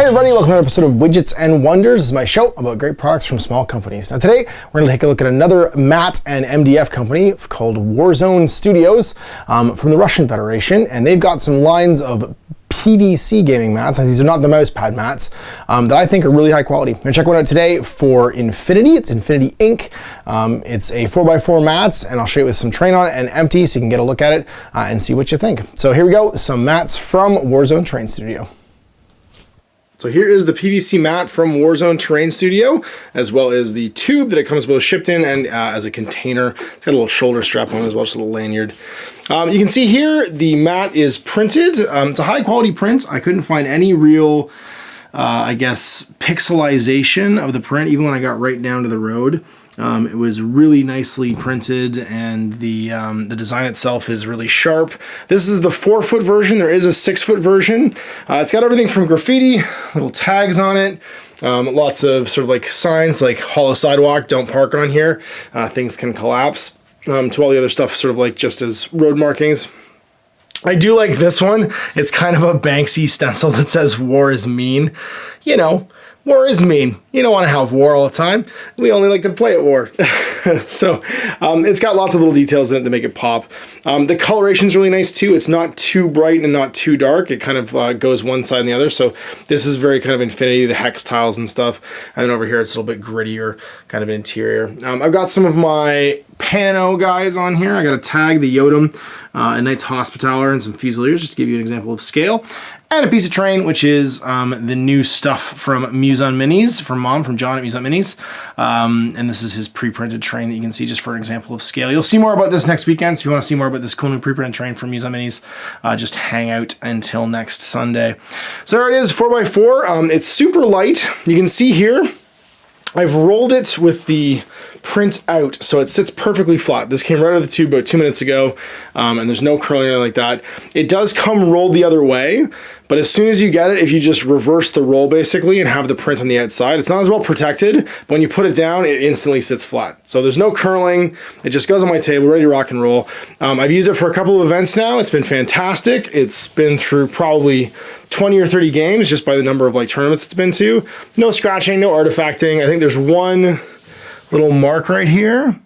Hey everybody, welcome to another episode of Widgets and Wonders. This is my show about great products from small companies. Now today, we're going to take a look at another MAT and MDF company called Warzone Studios from the Russian Federation, and they've got some lines of PVC gaming mats. These are not the mouse pad mats that I think are really high quality. I'm going to check one out today for Infinity. It's Infinity Ink. It's a 4x4 mats, and I'll show you with some terrain on it and empty so you can get a look at it and see what you think. So here we go, some mats from Warzone Terrain Studio. So here is the PVC mat from Warzone Terrain Studio, as well as the tube that it comes both shipped in and as a container. It's got a little shoulder strap on it as well, just a little lanyard. You can see here the mat is printed. It's a high quality print. I couldn't find any real, I guess, pixelization of the print, even when I got right down to the road. It was really nicely printed, and the design itself is really sharp. This is the 4-foot version. There is a 6-foot version. It's got everything from graffiti, little tags on it, lots of sort of like signs like hollow sidewalk, don't park on here, things can collapse, to all the other stuff sort of like just as road markings. I do like this one. It's kind of a Banksy stencil that says war is mean. You know, war is mean. You don't want to have war all the time. We only like to play at war. So it's got lots of little details in it to make it pop. The coloration is really nice too. It's not too bright and not too dark. It kind of goes one side and the other. So this is very kind of Infinity, the hex tiles and stuff. And then over here it's a little bit grittier kind of interior. I've got some of my Pano guys on here. I got a tag, the Yodam, a Knight's Hospitaller, and some Fusiliers, just to give you an example of scale. And a piece of terrain, which is the new stuff from Muson Minis, from John at Muson Minis. And this is his pre-printed terrain that you can see just for an example of scale. You'll see more about this next weekend, so if you want to see more about this cool new pre-printed terrain from Muson Minis, just hang out until next Sunday. So there it is, 4x4. It's super light. You can see here, I've rolled it with the print out, so it sits perfectly flat. This came right out of the tube about 2 minutes ago, and there's no curling or anything like that. It does come rolled the other way, but as soon as you get it, if you just reverse the roll basically and have the print on the outside, it's not as well protected, but when you put it down, it instantly sits flat. So there's no curling. It just goes on my table, ready to rock and roll. I've used it for a couple of events now. It's been fantastic. It's been through probably 20 or 30 games just by the number of like tournaments it's been to. No scratching, no artifacting. I think there's one little mark right here,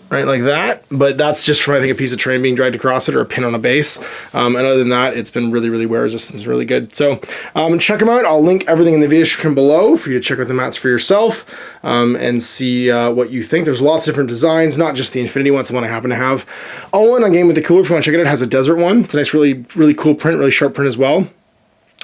right like that, but that's just from I think a piece of terrain being dragged across it or a pin on a base. And other than that, it's been really wear resistant. It's really good. So check them out. I'll link everything in the video description below for you to check out the mats for yourself and see what you think. There's lots of different designs, not just the Infinity one. It's the one I happen to have. Owen on Game with the Cooler, if you want to check it out, has a desert one. It's a nice, really cool print, really sharp print as well.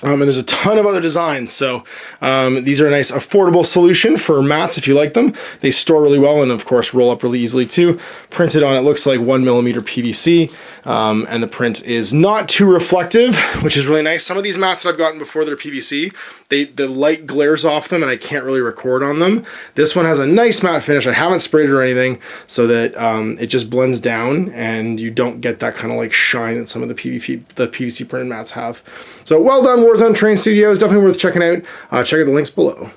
And there's a ton of other designs, so these are a nice affordable solution for mats if you like them. They store really well and of course roll up really easily too. Printed on, it looks like 1mm PVC, and the print is not too reflective, which is really nice. Some of these mats that I've gotten before that are PVC, the light glares off them and I can't really record on them. This one has a nice matte finish. I haven't sprayed it or anything, so that it just blends down and you don't get that kind of like shine that some of the PVC printed mats have. So well done, Warzone Terrain Studios, definitely worth checking out. Check out the links below.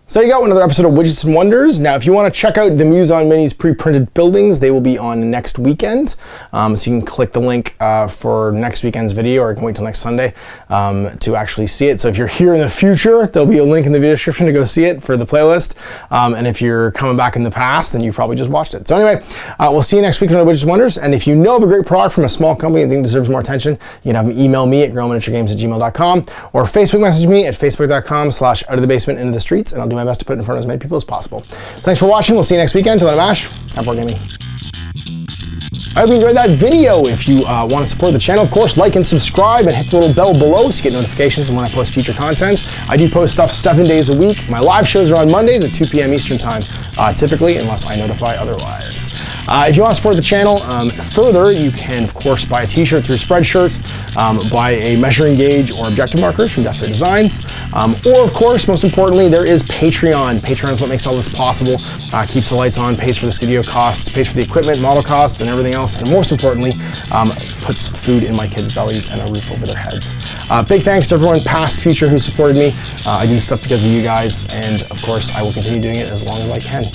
So there you go, another episode of Widgets and Wonders. Now, if you want to check out the Muson Minis pre-printed buildings, they will be on next weekend. So you can click the link for next weekend's video, or you can wait till next Sunday to actually see it. So if you're here in the future, there'll be a link in the video description to go see it for the playlist. And if you're coming back in the past, then you probably just watched it. So anyway, we'll see you next week for another Widgets and Wonders. And if you know of a great product from a small company and think deserves more attention, you can have them email me at growminiaturegames@gmail.com or Facebook message me at facebook.com/outofthebasement into the streets, and I'll do my best to put it in front of as many people as possible. Thanks for watching. We'll see you next weekend. Till then, I'm Ash. Happy Wargaming. I hope you enjoyed that video. If you want to support the channel, of course, like and subscribe and hit the little bell below so you get notifications when I post future content. I do post stuff 7 days a week. My live shows are on Mondays at 2 p.m. Eastern time, typically, unless I notify otherwise. If you want to support the channel further, you can, of course, buy a t-shirt through Spreadshirts, buy a measuring gauge or objective markers from Desperate Designs, or, of course, most importantly, there is Patreon. Patreon is what makes all this possible, keeps the lights on, pays for the studio costs, pays for the equipment, model costs, and everything else, and most importantly, puts food in my kids' bellies and a roof over their heads. Big thanks to everyone, past, future, who supported me. I do this stuff because of you guys, and of course, I will continue doing it as long as I can.